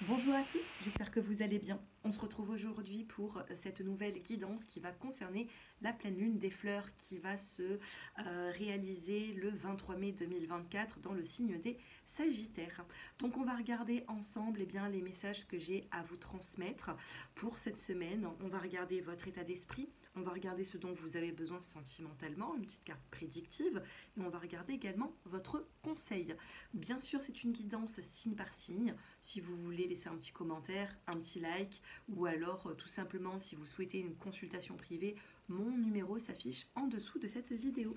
Bonjour à tous, j'espère que vous allez bien. On se retrouve aujourd'hui pour cette nouvelle guidance qui va concerner la pleine lune des fleurs qui va se réaliser le 23 mai 2024 dans le signe des Sagittaires. Donc on va regarder ensemble les messages que j'ai à vous transmettre pour cette semaine. On va regarder votre état d'esprit, on va regarder ce dont vous avez besoin sentimentalement, une petite carte prédictive, et on va regarder également votre conseil. Bien sûr, c'est une guidance signe par signe. Si vous voulez laisser un petit commentaire, un petit like, ou alors tout simplement si vous souhaitez une consultation privée, mon numéro s'affiche en dessous de cette vidéo.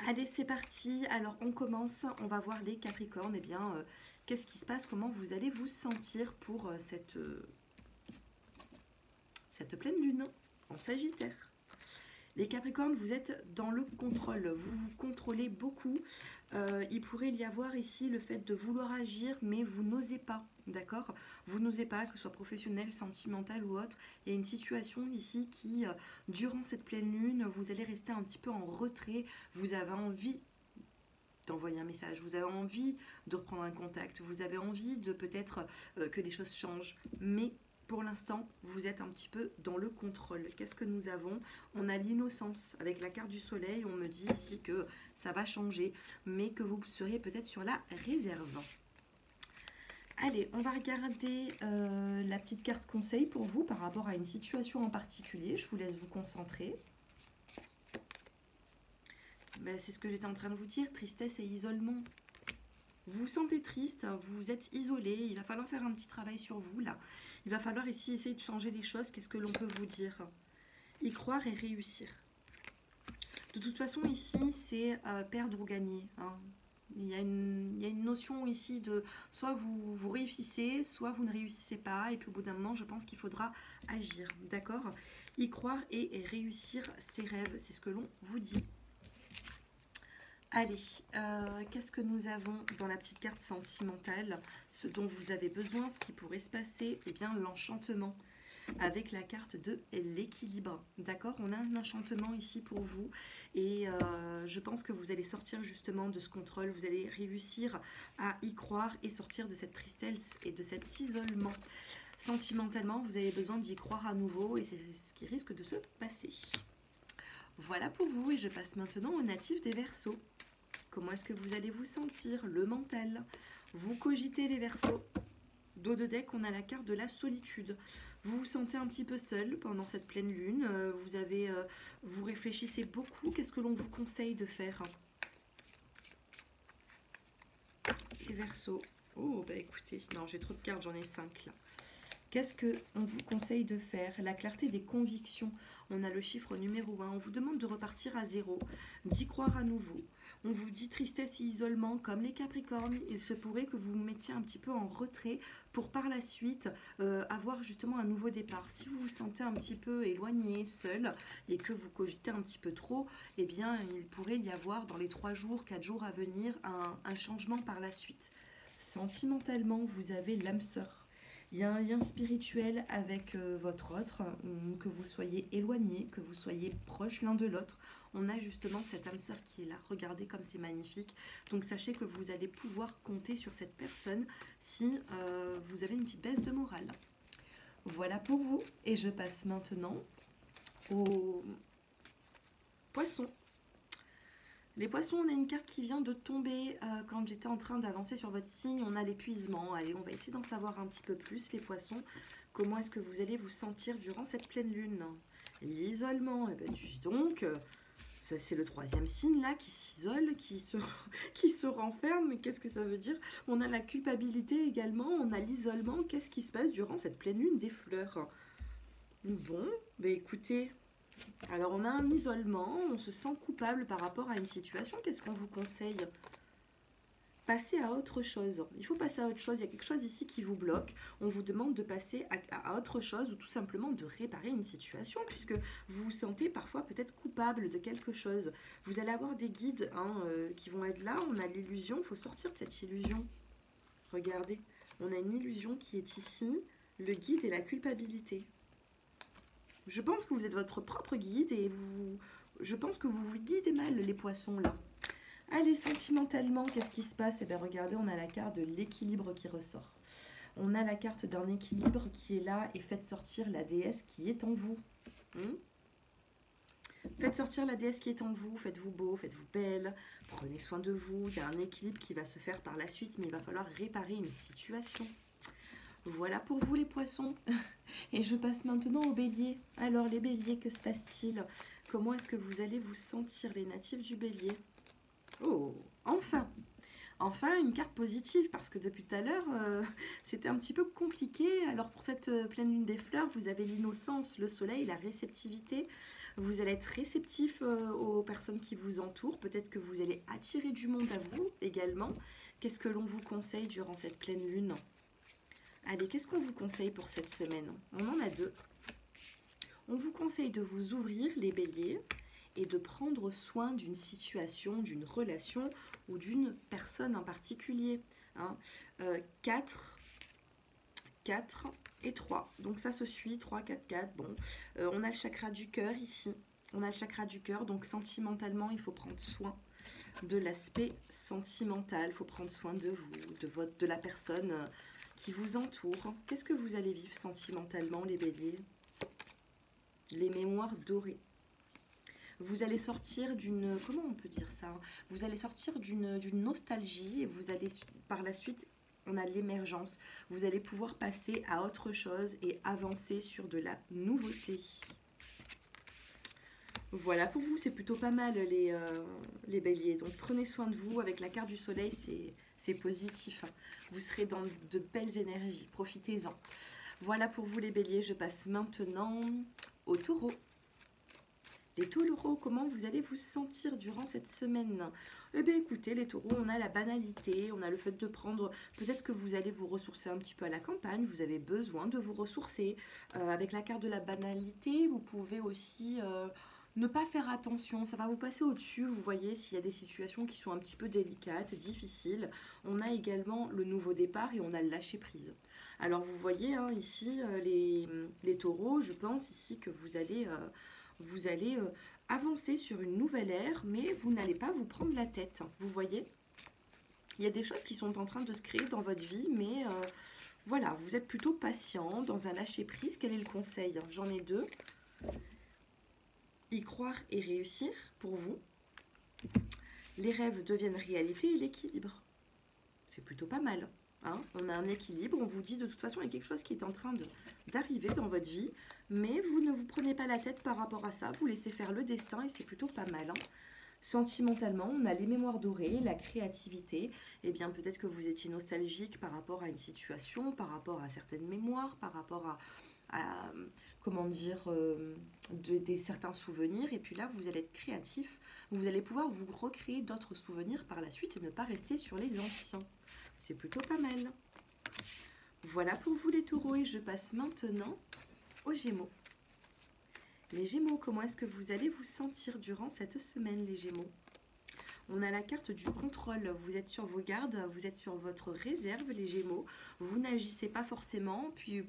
Allez, c'est parti. Alors on commence, on va voir les Capricornes. Qu'est-ce qui se passe? Comment vous allez vous sentir pour cette pleine lune en Sagittaire? Les Capricornes, vous êtes dans le contrôle, vous vous contrôlez beaucoup. Il pourrait y avoir ici le fait de vouloir agir, mais vous n'osez pas, d'accord? Vous n'osez pas, que ce soit professionnel, sentimental ou autre. Il y a une situation ici qui, durant cette pleine lune, vous allez rester un petit peu en retrait. Vous avez envie d'envoyer un message, vous avez envie de reprendre un contact, vous avez envie de peut-être que les choses changent, mais pour l'instant, vous êtes un petit peu dans le contrôle. Qu'est-ce que nous avons? On a l'innocence. Avec la carte du soleil, on me dit ici que ça va changer, mais que vous seriez peut-être sur la réserve. Allez, on va regarder la petite carte conseil pour vous par rapport à une situation en particulier. Je vous laisse vous concentrer. C'est ce que j'étais en train de vous dire, tristesse et isolement. Vous vous sentez triste, vous êtes isolé, il va falloir faire un petit travail sur vous là. Il va falloir ici essayer de changer les choses. Qu'est-ce que l'on peut vous dire? Y croire et réussir. De toute façon ici c'est perdre ou gagner. Il y a une notion ici de soit vous réussissez, soit vous ne réussissez pas. Et puis au bout d'un moment, je pense qu'il faudra agir. D'accord? Y croire et réussir ses rêves, c'est ce que l'on vous dit. Allez, qu'est-ce que nous avons dans la petite carte sentimentale? Ce dont vous avez besoin, ce qui pourrait se passer, eh bien l'enchantement. Avec la carte de l'équilibre. D'accord? On a un enchantement ici pour vous et je pense que vous allez sortir justement de ce contrôle, vous allez réussir à y croire et sortir de cette tristesse et de cet isolement. Sentimentalement, vous avez besoin d'y croire à nouveau et c'est ce qui risque de se passer. Voilà pour vous et je passe maintenant au natif des Verseaux. Comment est-ce que vous allez vous sentir? Le mental. Vous cogitez les Verseaux. Dos de deck, on a la carte de la solitude. Vous vous sentez un petit peu seul pendant cette pleine lune. Vous réfléchissez beaucoup. Qu'est-ce que l'on vous conseille de faire? Les Verseaux. Oh, écoutez, non, j'ai trop de cartes, j'en ai 5 là. Qu'est-ce qu'on vous conseille de faire? La clarté des convictions. On a le chiffre numéro 1. On vous demande de repartir à zéro, d'y croire à nouveau. On vous dit tristesse et isolement, comme les Capricornes. Il se pourrait que vous vous mettiez un petit peu en retrait pour par la suite avoir justement un nouveau départ. Si vous vous sentez un petit peu éloigné, seul, et que vous cogitez un petit peu trop, eh bien, il pourrait y avoir dans les 3 jours, 4 jours à venir un changement par la suite. Sentimentalement, vous avez l'âme sœur. Il y a un lien spirituel avec votre autre, que vous soyez éloigné, que vous soyez proche l'un de l'autre. On a justement cette âme sœur qui est là. Regardez comme c'est magnifique. Donc sachez que vous allez pouvoir compter sur cette personne si vous avez une petite baisse de morale. Voilà pour vous. Et je passe maintenant aux poissons. Les poissons, on a une carte qui vient de tomber quand j'étais en train d'avancer sur votre signe. On a l'épuisement. Allez, on va essayer d'en savoir un petit peu plus, les poissons. Comment est-ce que vous allez vous sentir durant cette pleine lune? L'isolement, dis donc, c'est le 3e signe là qui s'isole, qui se renferme. Mais qu'est-ce que ça veut dire? On a la culpabilité également, on a l'isolement. Qu'est-ce qui se passe durant cette pleine lune des fleurs? Bon, écoutez... Alors on a un isolement, on se sent coupable par rapport à une situation. Qu'est-ce qu'on vous conseille? Passer à autre chose. Il faut passer à autre chose. Il y a quelque chose ici qui vous bloque. On vous demande de passer à autre chose ou tout simplement de réparer une situation puisque vous vous sentez parfois peut-être coupable de quelque chose. Vous allez avoir des guides qui vont être là. On a l'illusion. Il faut sortir de cette illusion. Regardez. On a une illusion qui est ici. Le guide et la culpabilité. Je pense que vous êtes votre propre guide et je pense que vous vous guidez mal, les poissons, là. Allez, sentimentalement, qu'est-ce qui se passe? Eh bien, regardez, on a la carte de l'équilibre qui ressort. On a la carte d'un équilibre qui est là et faites sortir la déesse qui est en vous. Faites sortir la déesse qui est en vous, faites-vous beau, faites-vous belle, prenez soin de vous. Il y a un équilibre qui va se faire par la suite, mais il va falloir réparer une situation. Voilà pour vous les poissons. Et je passe maintenant aux béliers. Alors les béliers, que se passe-t-il? Comment est-ce que vous allez vous sentir, les natifs du bélier? Oh, enfin! Enfin, une carte positive, parce que depuis tout à l'heure, c'était un petit peu compliqué. Alors pour cette pleine lune des fleurs, vous avez l'innocence, le soleil, la réceptivité. Vous allez être réceptif aux personnes qui vous entourent. Peut-être que vous allez attirer du monde à vous également. Qu'est-ce que l'on vous conseille durant cette pleine lune? Allez, qu'est-ce qu'on vous conseille pour cette semaine? On en a deux. On vous conseille de vous ouvrir, les béliers, et de prendre soin d'une situation, d'une relation ou d'une personne en particulier. 4 et 3. Donc ça se suit, 3, 4, 4. Bon, on a le chakra du cœur ici. On a le chakra du cœur, donc sentimentalement, il faut prendre soin de l'aspect sentimental. Il faut prendre soin de vous, de la personne qui vous entoure. Qu'est-ce que vous allez vivre sentimentalement, les béliers? Les mémoires dorées. Vous allez sortir d'une... Comment on peut dire ça? Vous allez sortir d'une nostalgie et vous allez par la suite... On a l'émergence. Vous allez pouvoir passer à autre chose et avancer sur de la nouveauté. Voilà, pour vous, c'est plutôt pas mal les béliers. Donc prenez soin de vous. Avec la carte du soleil, c'est positif. Vous serez dans de belles énergies. Profitez-en. Voilà pour vous les béliers. Je passe maintenant aux taureaux. Les taureaux, comment vous allez vous sentir durant cette semaine? Eh bien écoutez, les taureaux, on a la banalité, on a le fait de prendre... Peut-être que vous allez vous ressourcer un petit peu à la campagne, vous avez besoin de vous ressourcer. Avec la carte de la banalité, vous pouvez aussi ne pas faire attention, ça va vous passer au-dessus, vous voyez, s'il y a des situations qui sont un petit peu délicates, difficiles. On a également le nouveau départ et on a le lâcher-prise. Alors vous voyez, hein, ici, les taureaux, je pense ici que vous allez avancer sur une nouvelle ère, mais vous n'allez pas vous prendre la tête. Vous voyez, il y a des choses qui sont en train de se créer dans votre vie, mais voilà, vous êtes plutôt patient, dans un lâcher-prise. Quel est le conseil? J'en ai deux. Y croire et réussir pour vous. Les rêves deviennent réalité et l'équilibre. C'est plutôt pas mal. Hein, on a un équilibre, on vous dit de toute façon il y a quelque chose qui est en train d'arriver dans votre vie, mais vous ne vous prenez pas la tête par rapport à ça, vous laissez faire le destin et c'est plutôt pas mal. Hein. Sentimentalement, on a les mémoires dorées, la créativité, et bien peut-être que vous étiez nostalgique par rapport à une situation, par rapport à certaines mémoires, par rapport à comment dire, certains souvenirs, et puis là vous allez être créatif, vous allez pouvoir vous recréer d'autres souvenirs par la suite et ne pas rester sur les anciens. C'est plutôt pas mal. Voilà pour vous les taureaux et je passe maintenant aux gémeaux. Les gémeaux, comment est-ce que vous allez vous sentir durant cette semaine les gémeaux? On a la carte du contrôle, vous êtes sur vos gardes, vous êtes sur votre réserve les gémeaux. Vous n'agissez pas forcément, puis...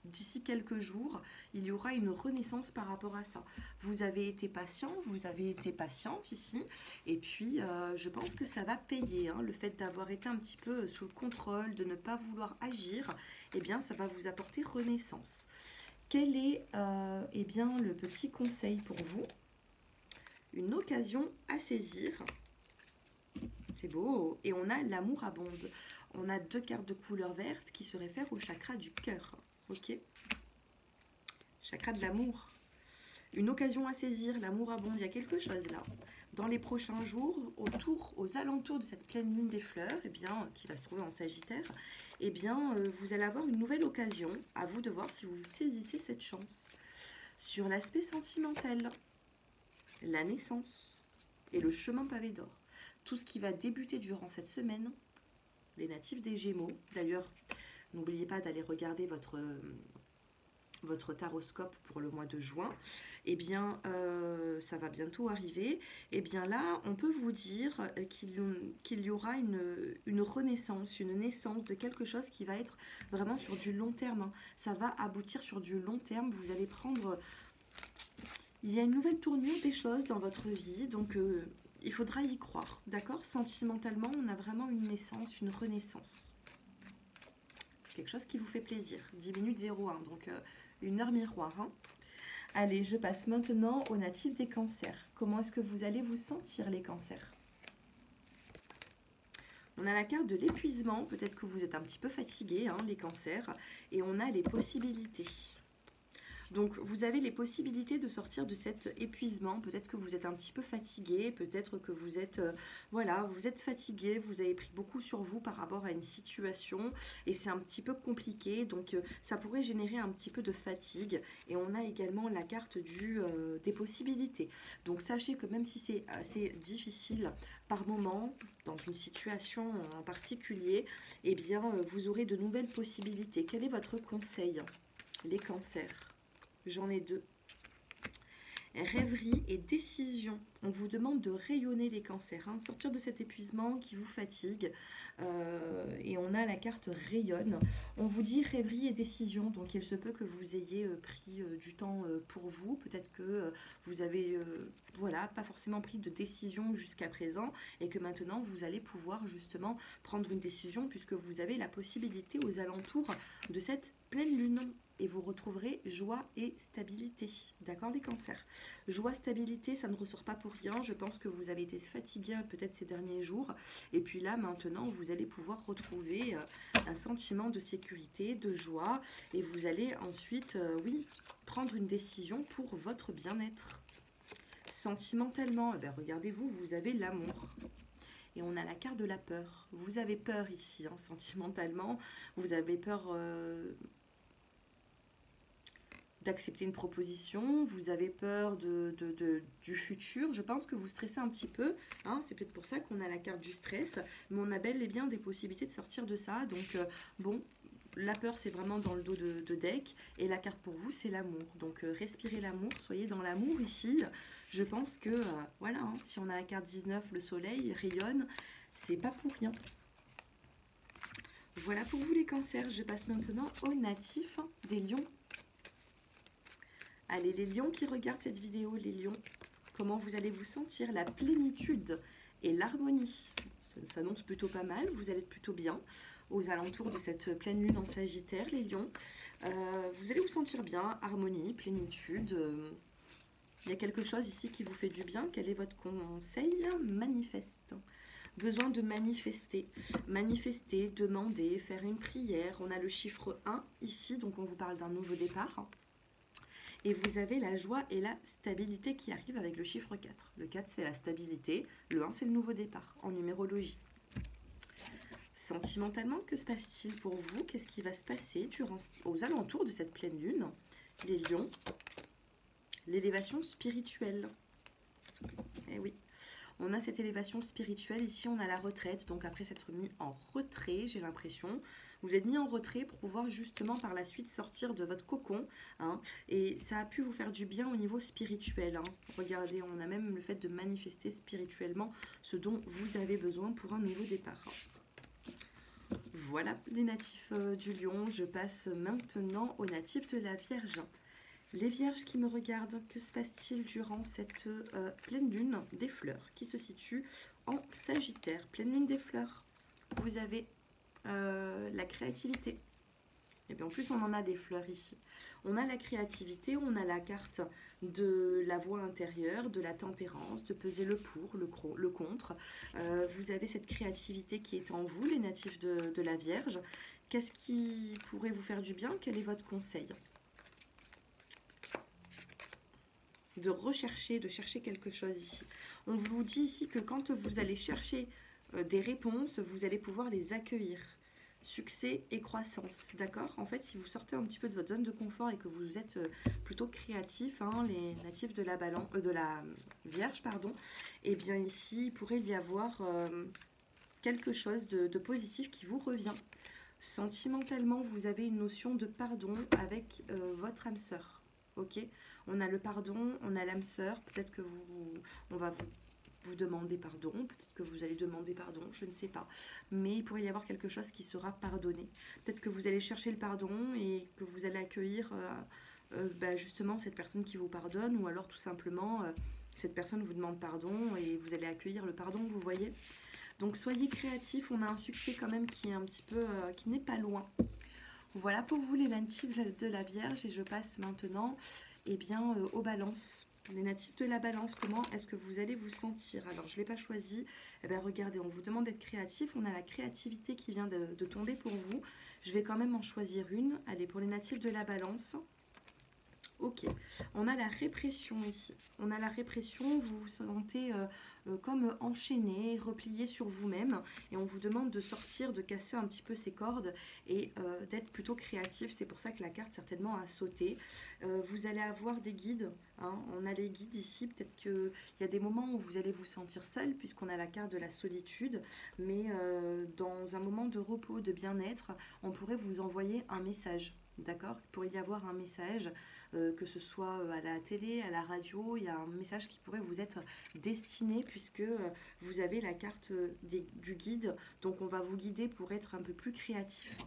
D'ici quelques jours, il y aura une renaissance par rapport à ça. Vous avez été patient, vous avez été patiente ici, et puis je pense que ça va payer. Hein, le fait d'avoir été un petit peu sous le contrôle, de ne pas vouloir agir, eh bien ça va vous apporter renaissance. Quel est eh bien, le petit conseil pour vous? Une occasion à saisir. C'est beau. Et on a l'amour abonde. On a deux cartes de couleur verte qui se réfèrent au chakra du cœur. Ok, chakra de l'amour. Une occasion à saisir, l'amour abonde. Il y a quelque chose là. Dans les prochains jours, aux alentours de cette pleine lune des fleurs, eh bien, qui va se trouver en Sagittaire, eh bien, vous allez avoir une nouvelle occasion. À vous de voir si vous saisissez cette chance. Sur l'aspect sentimental, la naissance et le chemin pavé d'or. Tout ce qui va débuter durant cette semaine, les natifs des Gémeaux. D'ailleurs, n'oubliez pas d'aller regarder votre taroscope pour le mois de juin. Eh bien, ça va bientôt arriver. Eh bien là, on peut vous dire qu'il y aura une renaissance, une naissance de quelque chose qui va être vraiment sur du long terme. Hein. Ça va aboutir sur du long terme. Vous allez prendre... Il y a une nouvelle tournure des choses dans votre vie, donc il faudra y croire. D'accord? Sentimentalement, on a vraiment une naissance, une renaissance. quelque chose qui vous fait plaisir. 10 minutes 01, donc une heure miroir. Hein. Allez, je passe maintenant aux natifs des cancers. Comment est-ce que vous allez vous sentir les cancers? On a la carte de l'épuisement, peut-être que vous êtes un petit peu fatigué, hein, les cancers, et on a les possibilités. Donc, vous avez les possibilités de sortir de cet épuisement. Peut-être que vous êtes un petit peu fatigué, peut-être que vous êtes, voilà, vous êtes fatigué, vous avez pris beaucoup sur vous par rapport à une situation et c'est un petit peu compliqué. Donc, ça pourrait générer un petit peu de fatigue. Et on a également la carte des possibilités. Donc, sachez que même si c'est assez difficile par moment, dans une situation en particulier, eh bien, vous aurez de nouvelles possibilités. Quel est votre conseil, les cancers? J'en ai deux. Rêverie et décision. On vous demande de rayonner les cancers, hein, sortir de cet épuisement qui vous fatigue. Et on a la carte rayonne. On vous dit rêverie et décision. Donc il se peut que vous ayez pris du temps pour vous. Peut-être que vous avez voilà, pas forcément pris de décision jusqu'à présent et que maintenant vous allez pouvoir justement prendre une décision puisque vous avez la possibilité aux alentours de cette pleine lune. Et vous retrouverez joie et stabilité. D'accord les cancers? Joie, stabilité, ça ne ressort pas pour rien. Je pense que vous avez été fatigué peut-être ces derniers jours. Et puis là, maintenant, vous allez pouvoir retrouver un sentiment de sécurité, de joie. Et vous allez ensuite, oui, prendre une décision pour votre bien-être. Sentimentalement, eh bien, regardez-vous, vous avez l'amour. Et on a la carte de la peur. Vous avez peur ici, hein, sentimentalement. Vous avez peur... d'accepter une proposition, vous avez peur du futur, je pense que vous stressez un petit peu, hein, c'est peut-être pour ça qu'on a la carte du stress, mais on a bel et bien des possibilités de sortir de ça, donc bon, la peur c'est vraiment dans le dos de deck, et la carte pour vous c'est l'amour, donc respirez l'amour, soyez dans l'amour ici, je pense que, voilà, hein, si on a la carte 19, le soleil rayonne, c'est pas pour rien. Voilà pour vous les cancers, je passe maintenant aux natifs des lions. Allez, les lions qui regardent cette vidéo, les lions, comment vous allez vous sentir? La plénitude et l'harmonie. Ça s'annonce plutôt pas mal, vous allez être plutôt bien aux alentours de cette pleine lune en Sagittaire, les lions. Vous allez vous sentir bien, harmonie, plénitude. Il y a quelque chose ici qui vous fait du bien. Quel est votre conseil? Manifeste. Besoin de manifester. Manifester, demander, faire une prière. On a le chiffre 1 ici, donc on vous parle d'un nouveau départ. Et vous avez la joie et la stabilité qui arrivent avec le chiffre 4. Le 4, c'est la stabilité. Le 1, c'est le nouveau départ en numérologie. Sentimentalement, que se passe-t-il pour vous? Qu'est-ce qui va se passer aux alentours de cette pleine lune? Les lions. L'élévation spirituelle. Eh oui. On a cette élévation spirituelle. Ici, on a la retraite. Donc, après s'être mis en retrait, j'ai l'impression... Vous êtes mis en retrait pour pouvoir justement par la suite sortir de votre cocon. Hein, et ça a pu vous faire du bien au niveau spirituel. Hein. Regardez, on a même le fait de manifester spirituellement ce dont vous avez besoin pour un nouveau départ. Voilà les natifs du lion. Je passe maintenant aux natifs de la Vierge. Les Vierges qui me regardent, que se passe-t-il durant cette pleine lune des fleurs qui se situe en Sagittaire? Pleine lune des fleurs. Vous avez... la créativité. Et bien en plus on en a des fleurs ici. On a la créativité, on a la carte de la voix intérieure, de la tempérance, de peser le pour, le contre. Vous avez cette créativité qui est en vous, les natifs de la Vierge. Qu'est-ce qui pourrait vous faire du bien? Quel est votre conseil? De chercher quelque chose ici. On vous dit ici que quand vous allez chercher des réponses, vous allez pouvoir les accueillir. Succès et croissance, d'accord? En fait, si vous sortez un petit peu de votre zone de confort et que vous êtes plutôt créatif, hein, les natifs de la Vierge, pardon, et bien ici, il pourrait y avoir quelque chose de positif qui vous revient. Sentimentalement, vous avez une notion de pardon avec votre âme sœur, ok? On a le pardon, on a l'âme sœur, peut-être que on va vous demander pardon, peut-être que vous allez demander pardon, je ne sais pas, mais il pourrait y avoir quelque chose qui sera pardonné. Peut-être que vous allez chercher le pardon et que vous allez accueillir justement cette personne qui vous pardonne, ou alors tout simplement cette personne vous demande pardon et vous allez accueillir le pardon, vous voyez. Donc soyez créatifs, on a un succès quand même qui est un petit peu, qui n'est pas loin. Voilà pour vous les natifs de la Vierge et je passe maintenant aux balances. Les natifs de la Balance, comment est-ce que vous allez vous sentir? Alors, je ne l'ai pas choisi. Eh bien, regardez, on vous demande d'être créatif. On a la créativité qui vient de tomber pour vous. Je vais quand même en choisir une. Allez, pour les natifs de la Balance. Ok, on a la répression ici. On a la répression, vous vous sentez comme enchaîné, replié sur vous-même. Et on vous demande de sortir, de casser un petit peu ces cordes et d'être plutôt créatif. C'est pour ça que la carte certainement a sauté. Vous allez avoir des guides. Hein. On a les guides ici. Peut-être qu'il y a des moments où vous allez vous sentir seul puisqu'on a la carte de la solitude. Mais dans un moment de repos, de bien-être, on pourrait vous envoyer un message. D'accord? Il pourrait y avoir un message. Que ce soit à la télé, à la radio, il y a un message qui pourrait vous être destiné puisque vous avez la carte du guide, donc on va vous guider pour être un peu plus créatif.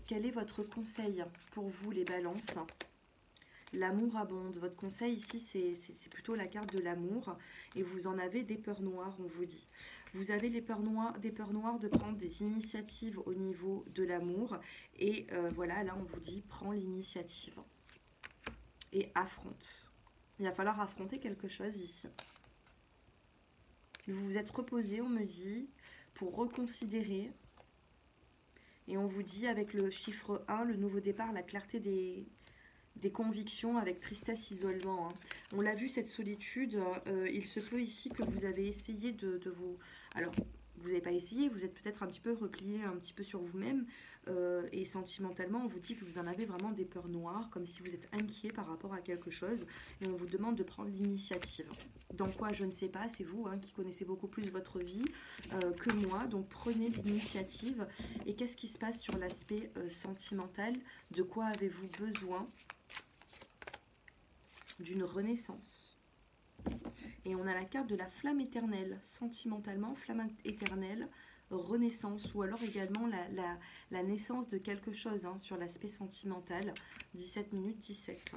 Quel est votre conseil pour vous les balances? L'amour abonde. Votre conseil ici, c'est plutôt la carte de l'amour et vous en avez des peurs noires, on vous dit. Vous avez des peurs noires de prendre des initiatives au niveau de l'amour et voilà, là on vous dit prends l'initiative. Et affronte. Il va falloir affronter quelque chose ici. Vous vous êtes reposé, on me dit, pour reconsidérer. Et on vous dit avec le chiffre 1, le nouveau départ, la clarté des convictions avec tristesse, isolement. Hein. On l'a vu, cette solitude, il se peut ici que vous avez essayé de vous... Alors, vous n'avez pas essayé, vous êtes peut-être un petit peu replié un petit peu sur vous-même et sentimentalement, on vous dit que vous en avez vraiment des peurs noires, comme si vous êtes inquiet par rapport à quelque chose et on vous demande de prendre l'initiative. Dans quoi, je ne sais pas, c'est vous qui connaissez beaucoup plus votre vie que moi, donc prenez l'initiative. Et qu'est-ce qui se passe sur l'aspect sentimental? De quoi avez-vous besoin? D'une renaissance. Et on a la carte de la flamme éternelle, sentimentalement, flamme éternelle, renaissance, ou alors également la naissance de quelque chose sur l'aspect sentimental, 17 minutes 17.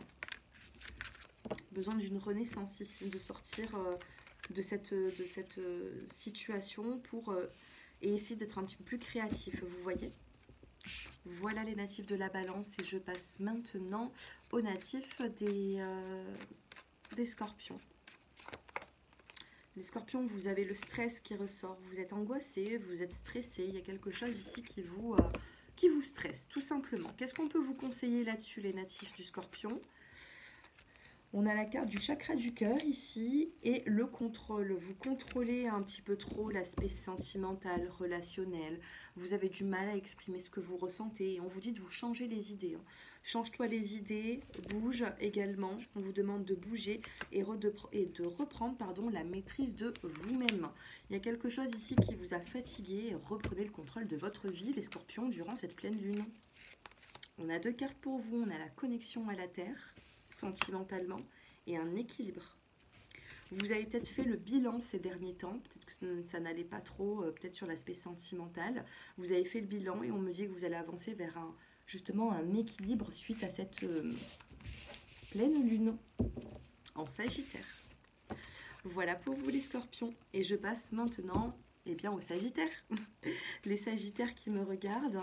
Besoin d'une renaissance ici, de sortir de cette situation pour et essayer d'être un petit peu plus créatif, vous voyez. Voilà les natifs de la Balance et je passe maintenant aux natifs des Scorpions. Les Scorpions, vous avez le stress qui ressort, vous êtes angoissé, vous êtes stressé, il y a quelque chose ici qui vous stresse, tout simplement. Qu'est-ce qu'on peut vous conseiller là-dessus, les natifs du Scorpion? On a la carte du chakra du cœur ici et le contrôle. Vous contrôlez un petit peu trop l'aspect sentimental, relationnel. Vous avez du mal à exprimer ce que vous ressentez. Et on vous dit de vous changer les idées. Change-toi les idées, bouge également. On vous demande de bouger et de reprendre la maîtrise de vous-même. Il y a quelque chose ici qui vous a fatigué. Reprenez le contrôle de votre vie, les Scorpions, durant cette pleine lune. On a deux cartes pour vous. On a la connexion à la Terre, sentimentalement, et un équilibre. Vous avez peut-être fait le bilan ces derniers temps, peut-être que ça n'allait pas trop, peut-être sur l'aspect sentimental. Vous avez fait le bilan et on me dit que vous allez avancer vers justement un équilibre suite à cette pleine lune en Sagittaire. Voilà pour vous les Scorpions. Et je passe maintenant aux Sagittaires. Les Sagittaires qui me regardent.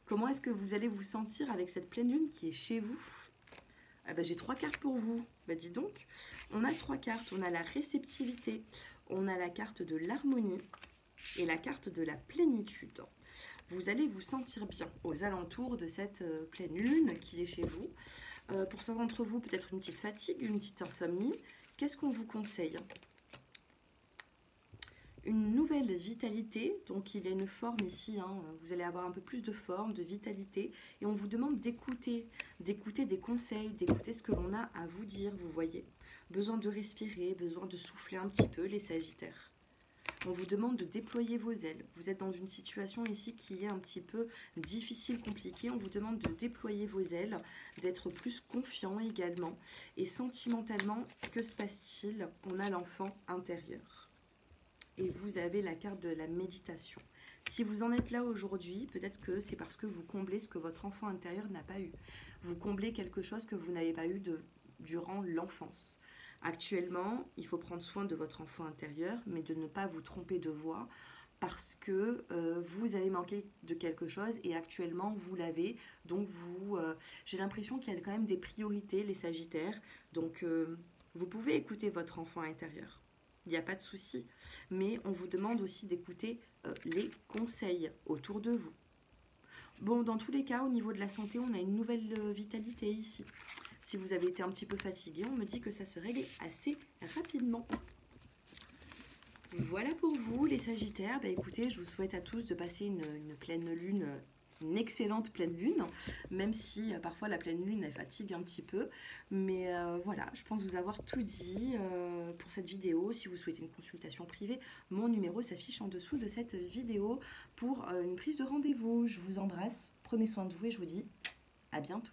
Comment est-ce que vous allez vous sentir avec cette pleine lune qui est chez vous? J'ai 3 cartes pour vous. Dis donc, on a 3 cartes. On a la réceptivité, on a la carte de l'harmonie et la carte de la plénitude. Vous allez vous sentir bien aux alentours de cette pleine lune qui est chez vous. Pour certains d'entre vous, peut-être une petite fatigue, une petite insomnie. Qu'est-ce qu'on vous conseille? Une nouvelle vitalité, donc il y a une forme ici, vous allez avoir un peu plus de forme, de vitalité, et on vous demande d'écouter des conseils, d'écouter ce que l'on a à vous dire, vous voyez. Besoin de respirer, besoin de souffler un petit peu, les Sagittaires. On vous demande de déployer vos ailes. Vous êtes dans une situation ici qui est un petit peu difficile, compliquée. On vous demande de déployer vos ailes, d'être plus confiant également. Et sentimentalement, que se passe-t-il? On a l'enfant intérieur. Et vous avez la carte de la méditation. Si vous en êtes là aujourd'hui, peut-être que c'est parce que vous comblez ce que votre enfant intérieur n'a pas eu. Vous comblez quelque chose que vous n'avez pas eu durant l'enfance. Actuellement, il faut prendre soin de votre enfant intérieur, mais de ne pas vous tromper de voie. parce que vous avez manqué de quelque chose et actuellement vous l'avez. Donc j'ai l'impression qu'il y a quand même des priorités, les Sagittaires. Donc vous pouvez écouter votre enfant intérieur. Il n'y a pas de souci. Mais on vous demande aussi d'écouter les conseils autour de vous. Bon, dans tous les cas, au niveau de la santé, on a une nouvelle vitalité ici. Si vous avez été un petit peu fatigué, on me dit que ça se règle assez rapidement. Voilà pour vous, les Sagittaires. Bah, écoutez, je vous souhaite à tous de passer une pleine lune, une excellente pleine lune, même si parfois la pleine lune, elle fatigue un petit peu. Mais voilà, je pense vous avoir tout dit pour cette vidéo. Si vous souhaitez une consultation privée, mon numéro s'affiche en dessous de cette vidéo pour une prise de rendez-vous. Je vous embrasse, prenez soin de vous et je vous dis à bientôt.